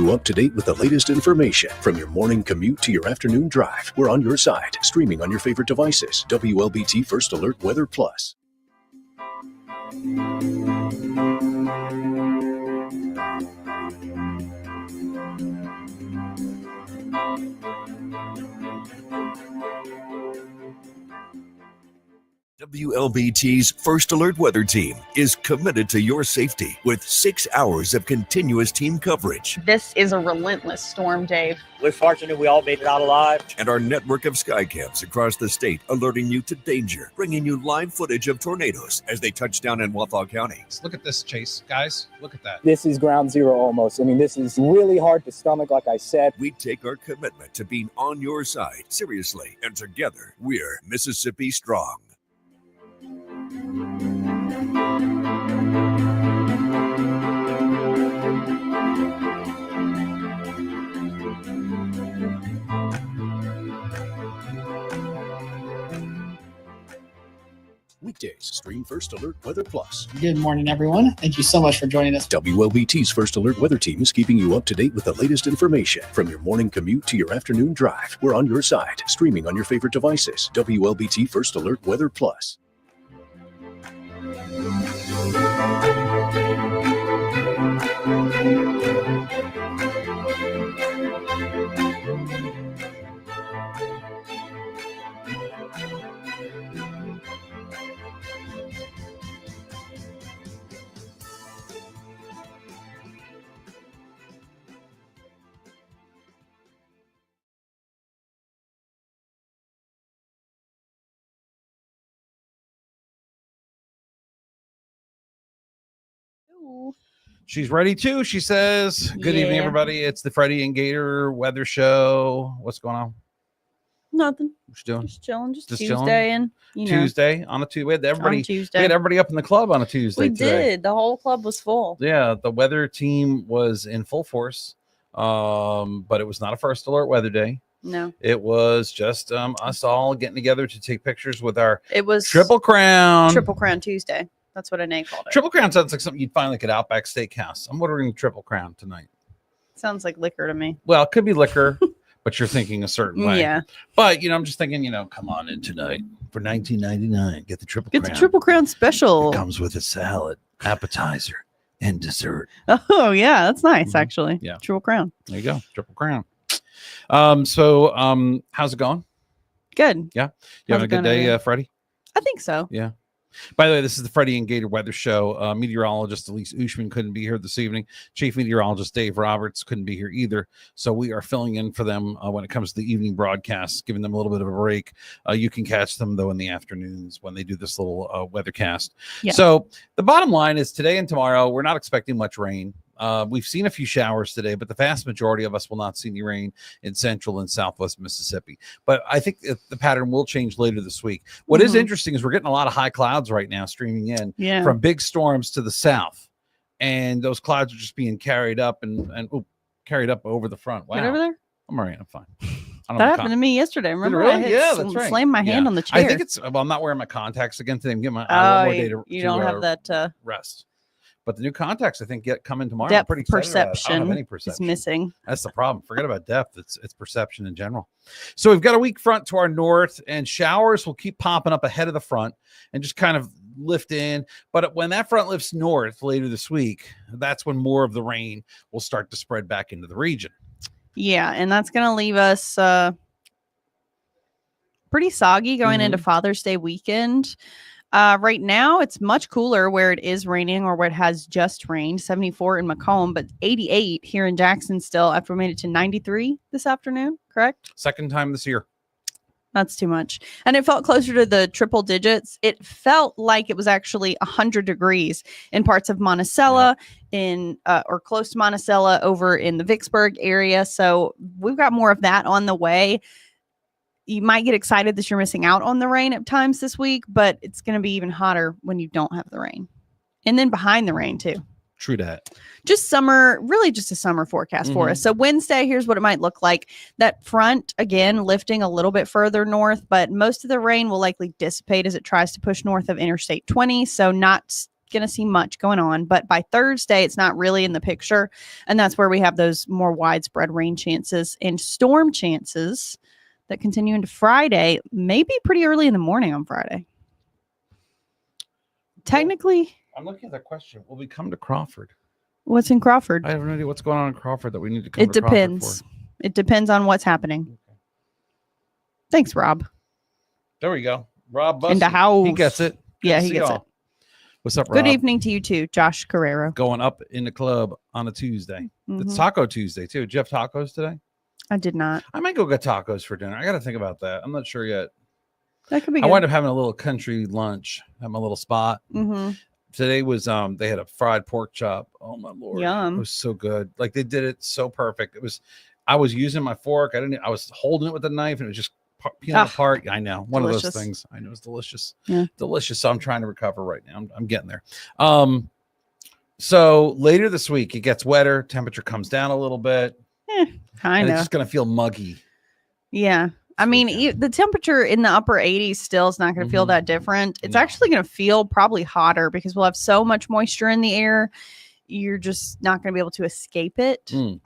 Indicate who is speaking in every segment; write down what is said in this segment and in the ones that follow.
Speaker 1: you up to date with the latest information. From your morning commute to your afternoon drive, we're on your side, streaming on your favorite devices. WLBT First Alert Weather Plus. WLBT's First Alert Weather Team is committed to your safety with 6 hours of continuous team coverage.
Speaker 2: This is a relentless storm, Dave.
Speaker 3: We're fortunate we all made it out alive.
Speaker 1: And our network of sky cams across the state alerting you to danger, bringing you live footage of tornadoes as they touch down in Wausau County.
Speaker 4: Look at this, Chase. Guys, look at that.
Speaker 5: This is ground zero almost. I mean, this is really hard to stomach, like I said.
Speaker 1: We take our commitment to being on your side seriously, and together we're Mississippi Strong. Weekdays, stream First Alert Weather Plus.
Speaker 6: Good morning, everyone. Thank you so much for joining us.
Speaker 1: WLBT's First Alert Weather Team is keeping you up to date with the latest information. From your morning commute to your afternoon drive, we're on your side, streaming on your favorite devices. WLBT First Alert Weather Plus.
Speaker 4: She's ready too. She says, good evening, everybody. It's the Freddie and Gator weather show. What's going on?
Speaker 2: Nothing.
Speaker 4: What you doing?
Speaker 2: Just chilling. Just Tuesday
Speaker 4: chilling?
Speaker 2: and
Speaker 4: Tuesday on a Tuesday. We had everybody.
Speaker 2: On Tuesday.
Speaker 4: We had everybody up in the club on a Tuesday.
Speaker 2: We
Speaker 4: today.
Speaker 2: did. The whole club was full.
Speaker 4: Yeah, the weather team was in full force, but it was not a First Alert Weather Day.
Speaker 2: No,
Speaker 4: it was just us all getting together to take pictures with our.
Speaker 2: It was
Speaker 4: Triple Crown.
Speaker 2: Triple Crown Tuesday. That's what Anae called it.
Speaker 4: Triple Crown sounds like something you'd find like at Outback Steakhouse. I'm ordering Triple Crown tonight.
Speaker 2: Sounds like liquor to me.
Speaker 4: Well, it could be liquor, but you're thinking a certain way.
Speaker 2: Yeah.
Speaker 4: But I'm just thinking, come on in tonight for $19.99. Get the Triple Crown.
Speaker 2: Get the Triple Crown special.
Speaker 4: It comes with a salad, appetizer, and dessert.
Speaker 2: Oh yeah, that's nice actually.
Speaker 4: Yeah.
Speaker 2: Triple Crown.
Speaker 4: There you go. Triple Crown. So how's it going?
Speaker 2: Good.
Speaker 4: Yeah. You having a good day, Freddie?
Speaker 2: I think so.
Speaker 4: Yeah. By the way, this is the Freddie and Gator Weather Show. Meteorologist Elise Ushman couldn't be here this evening. Chief Meteorologist Dave Roberts couldn't be here either. So we are filling in for them when it comes to the evening broadcasts, giving them a little bit of a break. You can catch them, though, in the afternoons when they do this little weathercast. Yeah. So the bottom line is today and tomorrow, we're not expecting much rain. We've seen a few showers today, but the vast majority of us will not see any rain in central and southwest Mississippi. But I think the pattern will change later this week. What is interesting is we're getting a lot of high clouds right now streaming in from big storms to the south. And those clouds are just being carried up and carried up over the front. Wow.
Speaker 2: Right over there?
Speaker 4: I'm all right. I'm fine.
Speaker 2: That happened to me yesterday. Remember?
Speaker 4: Really? That's right.
Speaker 2: Slammed my hand on the chair.
Speaker 4: I think I'm not wearing my contacts again today. I'm getting my one more day to
Speaker 2: you don't have that
Speaker 4: rest. But the new contacts, I think, coming tomorrow.
Speaker 2: Depth
Speaker 4: pretty
Speaker 2: perception.
Speaker 4: I don't have any perception.
Speaker 2: Is missing.
Speaker 4: That's the problem. Forget about depth. It's perception in general. So we've got a weak front to our north, and showers will keep popping up ahead of the front and just kind of lift in. But when that front lifts north later this week, that's when more of the rain will start to spread back into the region.
Speaker 2: Yeah, and that's going to leave us pretty soggy going into Father's Day weekend. Right now, it's much cooler where it is raining or where it has just rained, 74 in Macomb, but 88 here in Jackson still after we made it to 93 this afternoon, correct?
Speaker 4: Second time this year.
Speaker 2: That's too much. And it felt closer to the triple digits. It felt like it was actually 100 degrees in parts of Monticello, or close to Monticello over in the Vicksburg area. So we've got more of that on the way. You might get excited that you're missing out on the rain at times this week, but it's going to be even hotter when you don't have the rain. And then behind the rain, too.
Speaker 4: True that.
Speaker 2: Just summer, really just a summer forecast for us. So Wednesday, here's what it might look like. That front, again, lifting a little bit further north, but most of the rain will likely dissipate as it tries to push north of Interstate 20. So not going to see much going on. But by Thursday, it's not really in the picture. And that's where we have those more widespread rain chances and storm chances that continue into Friday, maybe pretty early in the morning on Friday. Technically,
Speaker 4: I'm looking at that question. Will we come to Crawford?
Speaker 2: what's in Crawford?
Speaker 4: I have no idea what's going on in Crawford that we need to come
Speaker 2: It
Speaker 4: to Crawford
Speaker 2: depends. It depends on what's happening.
Speaker 4: Okay.
Speaker 2: Thanks, Rob.
Speaker 4: There we go. Rob
Speaker 2: In the
Speaker 4: Bussey.
Speaker 2: house.
Speaker 4: He gets it. Good
Speaker 2: Yeah,
Speaker 4: to
Speaker 2: he
Speaker 4: see
Speaker 2: gets
Speaker 4: y'all.
Speaker 2: it.
Speaker 4: What's up, Rob?
Speaker 2: Good evening to you too, Josh Carrero.
Speaker 4: Going up in the club on a Tuesday. It's
Speaker 2: Mhm.
Speaker 4: Taco Tuesday too. Did you have tacos today?
Speaker 2: I did not.
Speaker 4: I might go get tacos for dinner. I got to think about that. I'm not sure yet.
Speaker 2: That could be
Speaker 4: I
Speaker 2: good.
Speaker 4: wound up having a little country lunch at my little spot.
Speaker 2: Mm-hmm.
Speaker 4: Today was they had a fried pork chop. Oh my lord.
Speaker 2: Yum.
Speaker 4: It was so good. Like they did it so perfect. I was using my fork. I was holding it with a knife and it was just peeling apart. I know. One
Speaker 2: delicious.
Speaker 4: of those things. I know it's delicious.
Speaker 2: Yeah.
Speaker 4: Delicious. So I'm trying to recover right now. I'm getting there. So later this week it gets wetter, temperature comes down a little bit.
Speaker 2: Kind
Speaker 4: And it's
Speaker 2: of.
Speaker 4: just gonna feel muggy.
Speaker 2: Yeah. I mean,
Speaker 4: weekend.
Speaker 2: the temperature in the upper 80s still is not going to feel
Speaker 4: Mhm.
Speaker 2: that different. It's
Speaker 4: No.
Speaker 2: actually going to feel probably hotter because we'll have so much moisture in the air. You're just not going to be able to escape it.
Speaker 4: Mm.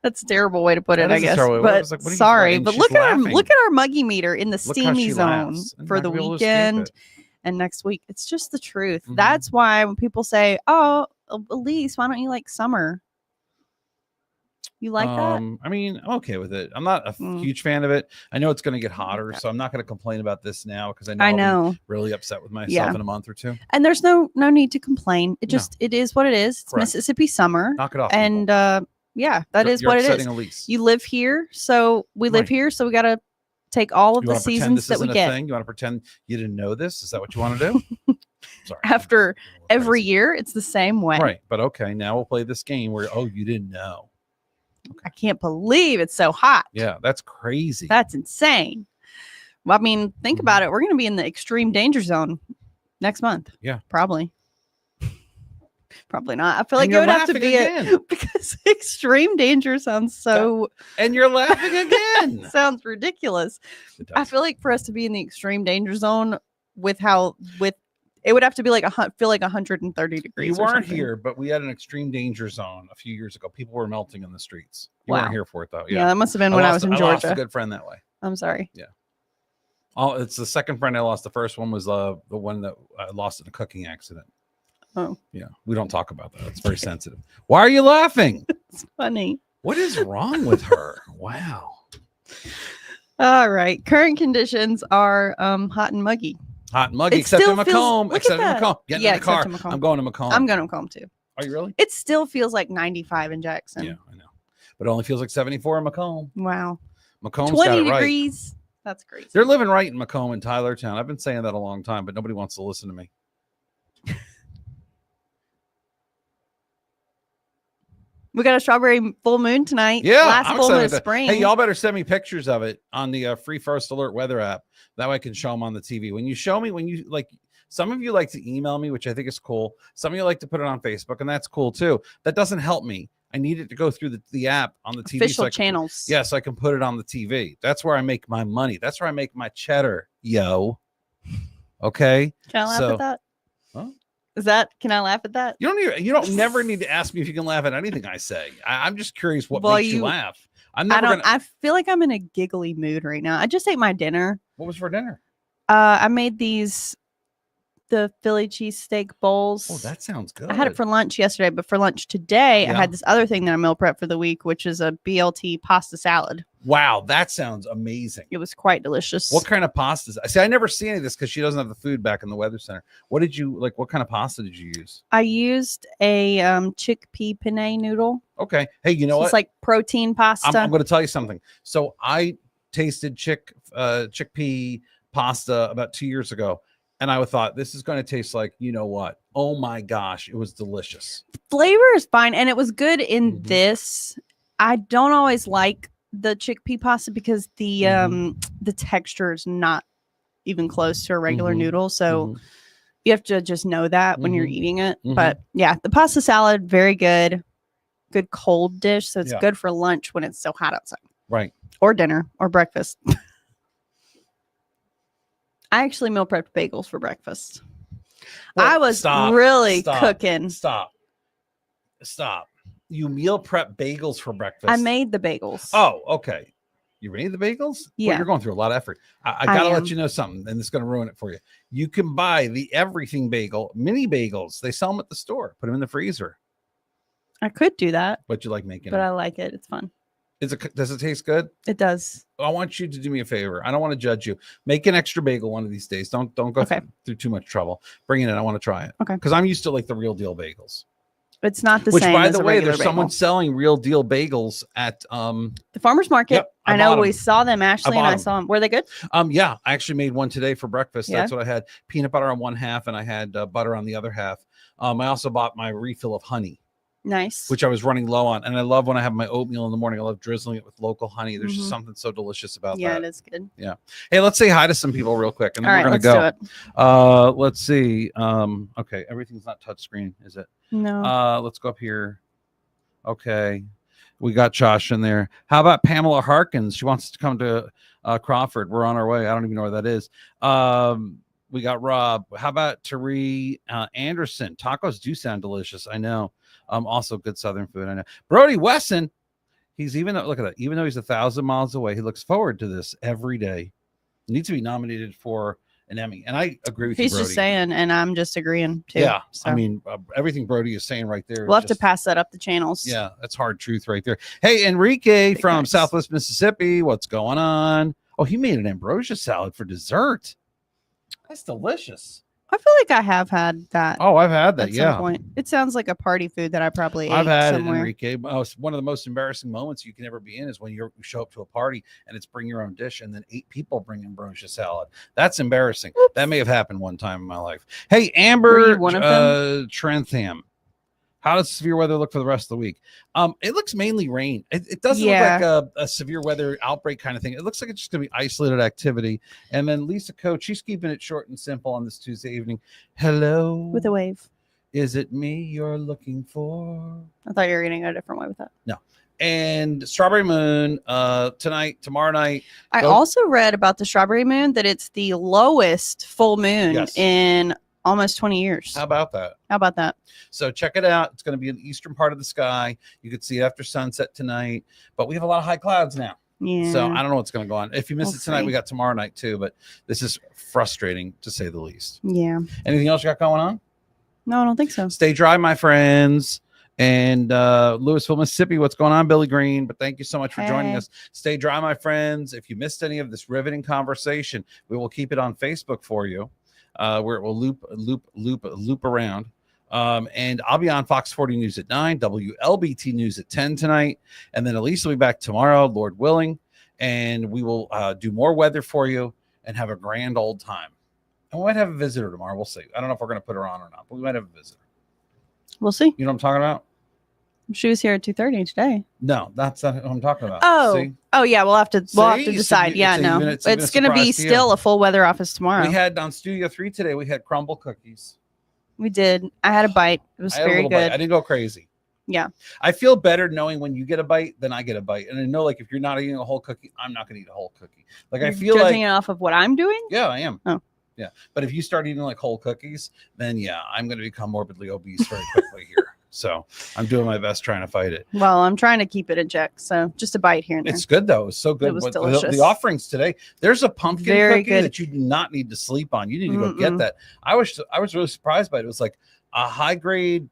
Speaker 2: That's a terrible way to put it,
Speaker 4: That
Speaker 2: I
Speaker 4: is a
Speaker 2: guess.
Speaker 4: terrible way. I
Speaker 2: But
Speaker 4: was like, what are you
Speaker 2: sorry,
Speaker 4: laughing?
Speaker 2: but
Speaker 4: She's
Speaker 2: look at
Speaker 4: laughing.
Speaker 2: our muggy meter in the
Speaker 4: Look how
Speaker 2: steamy
Speaker 4: she
Speaker 2: zone
Speaker 4: laughs. I'm
Speaker 2: for
Speaker 4: not
Speaker 2: the
Speaker 4: gonna be able to escape
Speaker 2: weekend
Speaker 4: it.
Speaker 2: and next week. It's just the truth.
Speaker 4: Mhm.
Speaker 2: That's why when people say, "Oh, Elise, why don't you like summer?" You like that?
Speaker 4: I mean, I'm okay with it. I'm not a
Speaker 2: Mm.
Speaker 4: huge fan of it. I know it's going to get hotter,
Speaker 2: Okay.
Speaker 4: so I'm not going to complain about this now because I know
Speaker 2: I
Speaker 4: I'll
Speaker 2: know.
Speaker 4: be really upset with myself
Speaker 2: Yeah.
Speaker 4: in a month or two.
Speaker 2: And there's no need to complain. It
Speaker 4: No.
Speaker 2: just it is what it is. It's
Speaker 4: Correct.
Speaker 2: Mississippi summer.
Speaker 4: Knock it off.
Speaker 2: And yeah, that is
Speaker 4: you're
Speaker 2: what it
Speaker 4: upsetting
Speaker 2: is.
Speaker 4: Elise.
Speaker 2: You live here, so we live
Speaker 4: Right.
Speaker 2: here, so we got to take all of
Speaker 4: You
Speaker 2: the
Speaker 4: want to pretend
Speaker 2: seasons
Speaker 4: this
Speaker 2: that we
Speaker 4: isn't a
Speaker 2: get.
Speaker 4: thing? You want to pretend you didn't know this? Is that what you want to do? Sorry.
Speaker 2: After
Speaker 4: I'm a little
Speaker 2: every
Speaker 4: crazy.
Speaker 2: year, it's the same way.
Speaker 4: Right. But okay, now we'll play this game where you didn't know.
Speaker 2: I can't believe it's so hot.
Speaker 4: Yeah, that's crazy.
Speaker 2: That's insane. Well, I mean, think
Speaker 4: Mhm.
Speaker 2: about it. We're going to be in the extreme danger zone next month.
Speaker 4: Yeah.
Speaker 2: Probably. Probably not. I feel
Speaker 4: And
Speaker 2: like it
Speaker 4: you're
Speaker 2: would have to
Speaker 4: laughing
Speaker 2: be
Speaker 4: again.
Speaker 2: because extreme danger sounds so
Speaker 4: And you're laughing again.
Speaker 2: sounds ridiculous.
Speaker 4: It
Speaker 2: I
Speaker 4: does.
Speaker 2: feel like for us to be in the extreme danger zone with it would have to be like feel like 130 degrees.
Speaker 4: You
Speaker 2: or
Speaker 4: weren't
Speaker 2: something.
Speaker 4: here, but we had an extreme danger zone a few years ago. People were melting in the streets. You
Speaker 2: Wow.
Speaker 4: weren't here for it though.
Speaker 2: Yeah, that must have been when I was in
Speaker 4: I lost a
Speaker 2: Georgia.
Speaker 4: good friend that way.
Speaker 2: I'm sorry.
Speaker 4: Oh, it's the second friend I lost. The first one was the one that I lost in a cooking accident.
Speaker 2: Oh,
Speaker 4: Yeah, we don't talk about that. It's very sensitive. Why are you laughing?
Speaker 2: it's funny.
Speaker 4: What is wrong with her? Wow.
Speaker 2: All right. Current conditions are hot and muggy.
Speaker 4: Hot and muggy,
Speaker 2: It
Speaker 4: except in
Speaker 2: still feels-
Speaker 4: Macomb.
Speaker 2: look at
Speaker 4: Except in
Speaker 2: that.
Speaker 4: Macomb. Get
Speaker 2: Yeah,
Speaker 4: in the car.
Speaker 2: except in Macomb.
Speaker 4: I'm going to Macomb.
Speaker 2: I'm going to Macomb too.
Speaker 4: Are you really?
Speaker 2: It still feels like 95 in Jackson.
Speaker 4: Yeah, I know. But it only feels like 74 in Macomb.
Speaker 2: Wow.
Speaker 4: Macomb's
Speaker 2: 20
Speaker 4: got it right.
Speaker 2: degrees. That's crazy.
Speaker 4: They're living right in Macomb and Tylertown. I've been saying that a long time, but nobody wants to listen to me.
Speaker 2: We got a strawberry full moon tonight.
Speaker 4: Yeah,
Speaker 2: Last
Speaker 4: I'm
Speaker 2: full
Speaker 4: excited
Speaker 2: moon of
Speaker 4: with that.
Speaker 2: spring.
Speaker 4: Hey, y'all better send me pictures of it on the free First Alert weather app. That way I can show them on the TV. When you show me, some of you like to email me, which I think is cool. Some of you like to put it on Facebook, and that's cool too. That doesn't help me. I need it to go through the app on the TV.
Speaker 2: Official
Speaker 4: so I can,
Speaker 2: channels.
Speaker 4: yeah, so I can put it on the TV. That's where I make my money. That's where I make my cheddar, yo. Okay.
Speaker 2: Can I laugh
Speaker 4: So-
Speaker 2: at that?
Speaker 4: Huh?
Speaker 2: Can I laugh at that?
Speaker 4: You don't never need to ask me if you can laugh at anything I say. I'm just curious what
Speaker 2: Well,
Speaker 4: makes you laugh. I'm
Speaker 2: I
Speaker 4: never
Speaker 2: don't.
Speaker 4: gonna.
Speaker 2: I feel like I'm in a giggly mood right now. I just ate my dinner.
Speaker 4: What was for dinner?
Speaker 2: I made the Philly cheesesteak bowls.
Speaker 4: Oh, that sounds good.
Speaker 2: I had it for lunch yesterday, but for lunch today, I
Speaker 4: Yeah.
Speaker 2: had this other thing that I meal prep for the week, which is a BLT pasta salad.
Speaker 4: Wow, that sounds amazing.
Speaker 2: It was quite delicious.
Speaker 4: What kind of pastas? See, I never see any of this because she doesn't have the food back in the weather center. What did you like? What kind of pasta did you use?
Speaker 2: I used a chickpea penne noodle.
Speaker 4: Okay. Hey, you know
Speaker 2: So
Speaker 4: what?
Speaker 2: it's like protein pasta.
Speaker 4: I'm going to tell you something. So I tasted chickpea pasta about 2 years ago, and I thought this is going to taste like, you know what? Oh my gosh, it was delicious.
Speaker 2: Flavor is fine, and it was good in
Speaker 4: Mhm.
Speaker 2: this. I don't always like the chickpea pasta because the texture is not even close to a regular
Speaker 4: Mhm.
Speaker 2: noodle. So
Speaker 4: Mhm.
Speaker 2: you have to just know that when you're
Speaker 4: Mhm.
Speaker 2: eating it.
Speaker 4: Mhm.
Speaker 2: But yeah, the pasta salad, very good. Good cold dish. So it's
Speaker 4: Yeah.
Speaker 2: good for lunch when it's so hot outside.
Speaker 4: Right.
Speaker 2: Or dinner or breakfast. I actually meal prepped bagels for breakfast. I was really cooking.
Speaker 4: Stop. You meal prep bagels for breakfast.
Speaker 2: I made the bagels.
Speaker 4: Oh, okay. You made the bagels?
Speaker 2: Yeah.
Speaker 4: Well, you're going through a lot of effort. I got to let you know something, and it's going to ruin it for you. You can buy the everything bagel, mini bagels. They sell them at the store. Put them in the freezer.
Speaker 2: I could do that.
Speaker 4: But you like making
Speaker 2: But
Speaker 4: them.
Speaker 2: I like it. It's fun.
Speaker 4: Does it taste good?
Speaker 2: It does.
Speaker 4: I want you to do me a favor. I don't want to judge you. Make an extra bagel one of these days. Don't go through too much trouble. Bring it in. I want to try it.
Speaker 2: Okay.
Speaker 4: Because I'm used to like the real deal bagels.
Speaker 2: It's not the
Speaker 4: Which,
Speaker 2: same.
Speaker 4: by
Speaker 2: as
Speaker 4: the
Speaker 2: a
Speaker 4: way,
Speaker 2: regular
Speaker 4: there's
Speaker 2: bagel.
Speaker 4: someone selling real deal bagels at
Speaker 2: the farmer's market.
Speaker 4: Yep,
Speaker 2: I know we saw them, Ashley, and I saw them. Were they good?
Speaker 4: Yeah, I actually made one today for breakfast.
Speaker 2: Yeah.
Speaker 4: That's what I had. Peanut butter on one half, and I had butter on the other half. I also bought my refill of honey.
Speaker 2: Nice.
Speaker 4: Which I was running low on. And I love when I have my oatmeal in the morning. I love drizzling it with local honey. There's just something so delicious about that.
Speaker 2: Yeah, it is good.
Speaker 4: Yeah. Hey, let's say hi to some people real quick. And then
Speaker 2: All
Speaker 4: we're
Speaker 2: right,
Speaker 4: going to
Speaker 2: let's
Speaker 4: go. Let's see. Okay. Everything's not touchscreen, is it?
Speaker 2: No.
Speaker 4: Let's go up here. Okay. We got Josh in there. How about Pamela Harkins? She wants to come to Crawford. We're on our way. I don't even know where that is. We got Rob. How about Tari Anderson? Tacos do sound delicious. I know. Also good Southern food. I know. Brody Wesson. He's look at that. Even though he's 1,000 miles away, he looks forward to this every day. He needs to be nominated for an Emmy. And I agree with you,
Speaker 2: He's
Speaker 4: Brody.
Speaker 2: just saying, and I'm just agreeing too.
Speaker 4: Yeah.
Speaker 2: So.
Speaker 4: I mean, everything Brody is saying right there.
Speaker 2: We'll have to pass that up the channels.
Speaker 4: Yeah, that's hard truth right there. Hey, Enrique
Speaker 2: Big
Speaker 4: from
Speaker 2: facts.
Speaker 4: Southwest Mississippi. What's going on? Oh, he made an ambrosia salad for dessert. That's delicious.
Speaker 2: I feel like I have had that.
Speaker 4: Oh, I've had that.
Speaker 2: At
Speaker 4: Yeah.
Speaker 2: some point. It sounds like a party food that I probably ate
Speaker 4: I've had
Speaker 2: somewhere.
Speaker 4: it, Enrique. It's one of the most embarrassing moments you can ever be in is when you show up to a party and it's bring your own dish and then 8 people bring ambrosia salad. That's embarrassing.
Speaker 2: Oops.
Speaker 4: That may have happened one time in my life. Hey,
Speaker 2: Were
Speaker 4: Amber
Speaker 2: you one of them?
Speaker 4: Trentham. How does severe weather look for the rest of the week? It looks mainly rain. It doesn't
Speaker 2: Yeah.
Speaker 4: look like a severe weather outbreak kind of thing. It looks like it's just going to be isolated activity. And then Lisa Coach, she's keeping it short and simple on this Tuesday evening. Hello.
Speaker 2: With a wave.
Speaker 4: Is it me you're looking for?
Speaker 2: I thought you were going to go a different way with that.
Speaker 4: No. And Strawberry Moon tonight, tomorrow night.
Speaker 2: I also read about the Strawberry Moon that it's the lowest full moon
Speaker 4: Yes.
Speaker 2: in almost 20 years.
Speaker 4: How about that?
Speaker 2: How about that?
Speaker 4: So check it out. It's going to be in the eastern part of the sky. You could see it after sunset tonight, but we have a lot of high clouds now.
Speaker 2: Yeah.
Speaker 4: So I don't know what's going to go on. If you miss
Speaker 2: We'll
Speaker 4: it tonight,
Speaker 2: see.
Speaker 4: we got tomorrow night too, but this is frustrating to say the least.
Speaker 2: Yeah.
Speaker 4: Anything else you got going on?
Speaker 2: No, I don't think so.
Speaker 4: Stay dry, my friends. And Louisville, Mississippi, what's going on, Billy Green? But thank you so much for joining
Speaker 2: Hey.
Speaker 4: us. Stay dry, my friends. If you missed any of this riveting conversation, we will keep it on Facebook for you, where it will loop around. And I'll be on Fox 40 News at 9, WLBT News at 10 tonight. And then Elise will be back tomorrow, Lord willing. And we will do more weather for you and have a grand old time. And we might have a visitor tomorrow. We'll see. I don't know if we're going to put her on or not, but we might have a visitor.
Speaker 2: We'll see.
Speaker 4: You know what I'm talking about?
Speaker 2: She was here at 2:30 today.
Speaker 4: No, that's not what I'm talking about.
Speaker 2: Oh,
Speaker 4: See?
Speaker 2: oh yeah. We'll have to
Speaker 4: See?
Speaker 2: decide. Yeah,
Speaker 4: It's
Speaker 2: no,
Speaker 4: even- it's even a
Speaker 2: it's going to be
Speaker 4: surprise to you.
Speaker 2: still a full weather office tomorrow.
Speaker 4: We had on Studio 3 today, we had crumble cookies.
Speaker 2: We did. I had a bite. It was
Speaker 4: I had a
Speaker 2: very
Speaker 4: little bite.
Speaker 2: good.
Speaker 4: I didn't go crazy.
Speaker 2: Yeah.
Speaker 4: I feel better knowing when you get a bite than I get a bite. And I know, like, if you're not eating a whole cookie, I'm not going to eat a whole cookie. Like, I
Speaker 2: You're
Speaker 4: feel
Speaker 2: judging
Speaker 4: like,
Speaker 2: it off of what I'm doing.
Speaker 4: yeah, I am.
Speaker 2: Oh.
Speaker 4: Yeah. But if you start eating like whole cookies, then yeah, I'm going to become morbidly obese very quickly here. So I'm doing my best trying to fight it.
Speaker 2: Well, I'm trying to keep it in check. So just a bite here and there.
Speaker 4: It's good though. It's so good.
Speaker 2: It was
Speaker 4: But
Speaker 2: delicious.
Speaker 4: the offerings today, there's a pumpkin
Speaker 2: Very
Speaker 4: cookie
Speaker 2: good.
Speaker 4: that you do not need to sleep on. You need to go get that. I was really surprised by it. It was like a high grade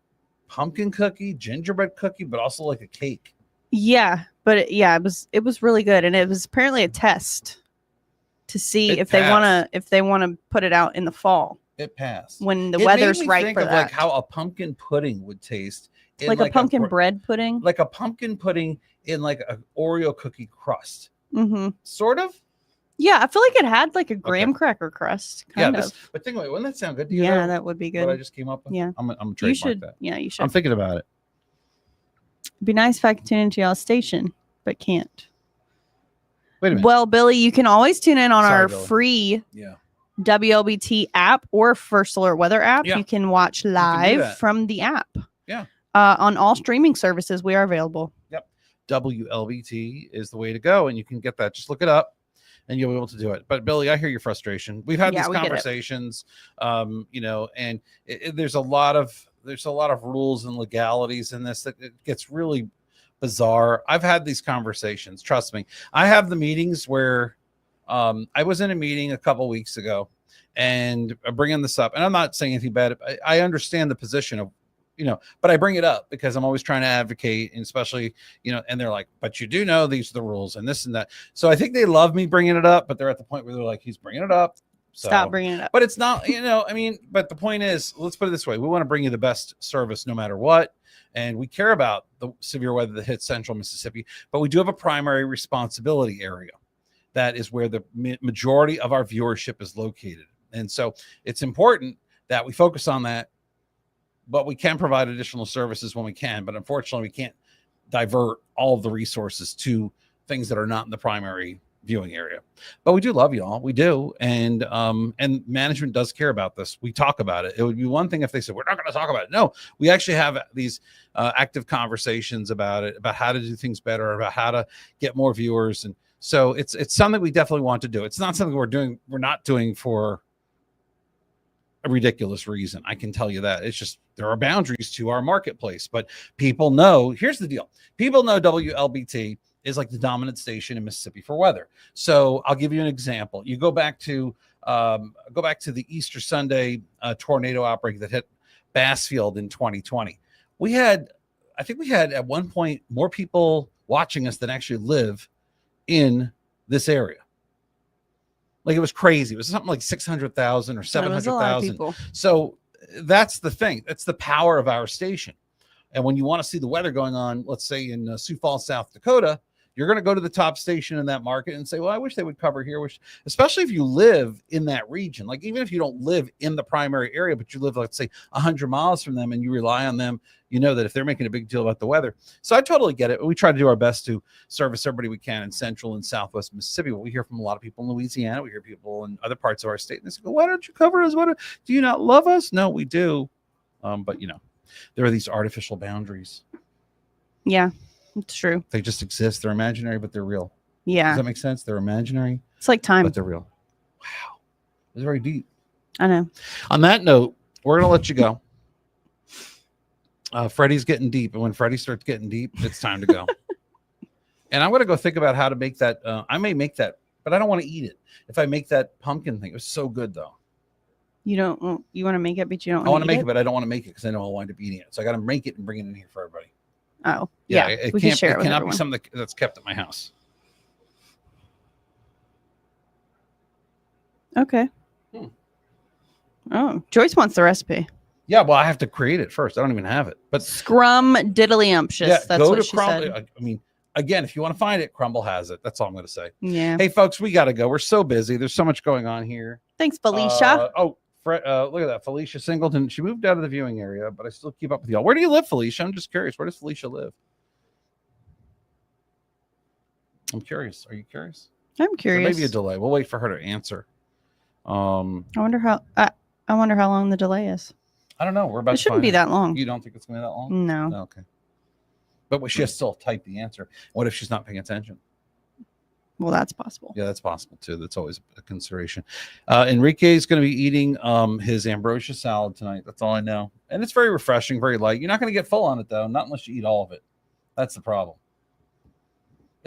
Speaker 4: pumpkin cookie, gingerbread cookie, but also like a cake.
Speaker 2: Yeah, but it was really good, and it was apparently a test to see
Speaker 4: It
Speaker 2: if they
Speaker 4: passed.
Speaker 2: want to put it out in the fall
Speaker 4: It passed.
Speaker 2: when the
Speaker 4: It
Speaker 2: weather's
Speaker 4: made me
Speaker 2: right
Speaker 4: think
Speaker 2: for
Speaker 4: of
Speaker 2: that.
Speaker 4: like how a pumpkin pudding would taste. In
Speaker 2: like a pumpkin
Speaker 4: br-
Speaker 2: bread pudding.
Speaker 4: Like a pumpkin pudding in like an Oreo cookie crust.
Speaker 2: Mm-hmm.
Speaker 4: Sort of.
Speaker 2: Yeah, I feel like it had like a graham cracker crust, kind of.
Speaker 4: But think about it, wouldn't that sound good to you?
Speaker 2: Yeah,
Speaker 4: though?
Speaker 2: that would be
Speaker 4: What I
Speaker 2: good.
Speaker 4: just came up with.
Speaker 2: Yeah.
Speaker 4: I'm gonna
Speaker 2: You
Speaker 4: trademark
Speaker 2: should.
Speaker 4: that.
Speaker 2: Yeah, you should.
Speaker 4: I'm thinking about it.
Speaker 2: It'd be nice if I could tune into y'all's station, but can't.
Speaker 4: Wait a minute.
Speaker 2: Well, Billy, you can always tune in on
Speaker 4: Sorry,
Speaker 2: our
Speaker 4: Billy.
Speaker 2: free
Speaker 4: Yeah.
Speaker 2: WLBT app or First Alert Weather app.
Speaker 4: Yeah.
Speaker 2: You can watch
Speaker 4: do
Speaker 2: live
Speaker 4: that.
Speaker 2: from the app.
Speaker 4: Yeah.
Speaker 2: On all streaming services, we are available.
Speaker 4: WLBT is the way to go, and you can get that. Just look it up. and you'll be able to do it. But Billy, I hear your frustration. We've had these
Speaker 2: we get it.
Speaker 4: conversations, and there's a lot of rules and legalities in this that it gets really bizarre. I've had these conversations. Trust me. I have the meetings where I was in a meeting a couple weeks ago, and I'm bringing this up, and I'm not saying anything bad. I understand the position of, but I bring it up because I'm always trying to advocate, and especially, and they're like, but you do know these are the rules and this and that. So I think they love me bringing it up, but they're at the point where they're like, he's bringing it up. So,
Speaker 2: Stop bringing it up.
Speaker 4: but it's not, but the point is, let's put it this way. We want to bring you the best service no matter what. And we care about the severe weather that hits central Mississippi, but we do have a primary responsibility area. That is where the majority of our viewership is located. And so it's important that we focus on that, but we can provide additional services when we can. But unfortunately, we can't divert all of the resources to things that are not in the primary viewing area. But we do love y'all. We do. And management does care about this. We talk about it. It would be one thing if they said, we're not going to talk about it. No, we actually have these active conversations about it, about how to do things better, about how to get more viewers. And so it's something we definitely want to do. It's not something we're not doing for a ridiculous reason. I can tell you that. It's just there are boundaries to our marketplace, but people know, here's the deal. People know WLBT is like the dominant station in Mississippi for weather. So I'll give you an example. You go back to the Easter Sunday tornado outbreak that hit Bassfield in 2020. I think we had at one point more people watching us than actually live in this area. Like, it was crazy. It was something like 600,000 or 700,000. So that's the thing. That's the power of our station. And when you want to see the weather going on, let's say in Sioux Falls, South Dakota, you're going to go to the top station in that market and say, well, I wish they would cover here, especially if you live in that region. Like, even if you don't live in the primary area, but you live, let's say, 100 miles from them and you rely on them, you know that if they're making a big deal about the weather. So I totally get it. We try to do our best to service everybody we can in central and southwest Mississippi. But we hear from a lot of people in Louisiana. We hear people in other parts of our state. And they say, why don't you cover us? Do you not love us? No, we do. But, there are these artificial boundaries.
Speaker 2: Yeah, it's true.
Speaker 4: They just exist. They're imaginary, but they're real.
Speaker 2: Yeah.
Speaker 4: Does that make sense? They're imaginary.
Speaker 2: It's like time.
Speaker 4: But they're real. Wow. It's very deep.
Speaker 2: I know.
Speaker 4: On that note, we're going to let you go. Freddie's getting deep. And when Freddie starts getting deep, it's time to go. And I'm going to go think about how to make that. I may make that, but I don't want to eat it. If I make that pumpkin thing, it was so good, though.
Speaker 2: You want to make it, but you don't
Speaker 4: I want to make it, but I don't want to make it because I know I'll wind up eating it. So I got to make it and bring it in here for everybody.
Speaker 2: Oh, yeah.
Speaker 4: We can share it cannot be something that's kept at my house.
Speaker 2: Okay. Oh, Joyce wants the recipe.
Speaker 4: Yeah, well, I have to create it first. I don't even have it. But
Speaker 2: scrum diddlyumptious. Yeah, that's what she said.
Speaker 4: I mean, again, if you want to find it, Crumble has it. That's all I'm going to say.
Speaker 2: Yeah.
Speaker 4: Hey, folks, we got to go. We're so busy. There's so much going on here.
Speaker 2: Thanks, Felicia.
Speaker 4: Look at that. Felicia Singleton. She moved out of the viewing area, but I still keep up with y'all. Where do you live, Felicia? I'm just curious. Where does Felicia live? I'm curious. Are you curious?
Speaker 2: I'm curious.
Speaker 4: There may be a delay. We'll wait for her to answer.
Speaker 2: I wonder how long the delay is.
Speaker 4: I don't know. We're about.
Speaker 2: It shouldn't be that long.
Speaker 4: You don't think it's going to be that long?
Speaker 2: No.
Speaker 4: Okay. But she has still typed the answer. What if she's not paying attention?
Speaker 2: Well, that's possible.
Speaker 4: Yeah, that's possible too. That's always a consideration. Enrique is going to be eating his ambrosia salad tonight. That's all I know. And it's very refreshing, very light. You're not going to get full on it, though. Not unless you eat all of it. That's the problem.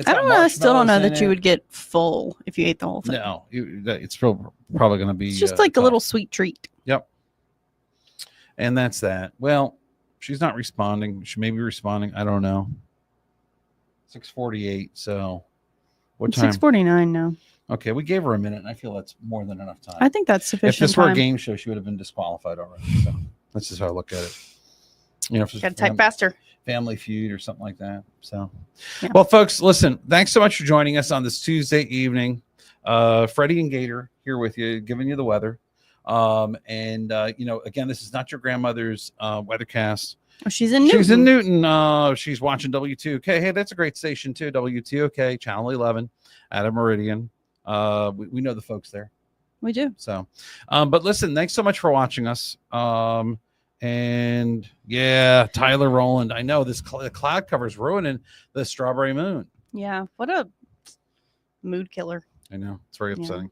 Speaker 2: I don't know. I still don't know that you would get full if you ate the whole thing.
Speaker 4: No, it's probably going to be.
Speaker 2: It's just like a little sweet treat.
Speaker 4: Yep. And that's that. Well, she's not responding. She may be responding. I don't know. 6:48. So what time?
Speaker 2: 6:49 now.
Speaker 4: Okay, we gave her a minute, and I feel that's more than enough time.
Speaker 2: I think that's sufficient.
Speaker 4: If this were a game show, she would have been disqualified already. So that's just how I look at it. If
Speaker 2: got to type faster.
Speaker 4: Family Feud or something like that. So, yeah. Well, folks, listen. Thanks so much for joining us on this Tuesday evening. Freddie and Gator here with you, giving you the weather. Again, this is not your grandmother's weathercast.
Speaker 2: Oh, she's in Newton.
Speaker 4: She's in Newton. She's watching W2OK. Hey, that's a great station too. W2OK, Channel 11, out of Meridian. We know the folks there.
Speaker 2: We do.
Speaker 4: So, but listen, thanks so much for watching us. And yeah, Tyler Rowland. I know this cloud cover is ruining the strawberry moon.
Speaker 2: Yeah, what a mood killer.
Speaker 4: I know. It's very
Speaker 2: Yeah.
Speaker 4: upsetting.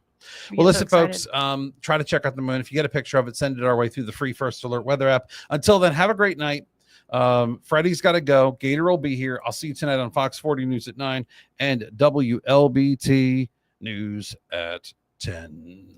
Speaker 2: We
Speaker 4: Well,
Speaker 2: get so
Speaker 4: listen, folks, try to check out the moon. If you get a picture of it, send it our way through the free First Alert weather app. Until then, have a great night. Freddie's got to go. Gator will be here. I'll see you tonight on Fox 40 News at 9 and WLBT News at 10.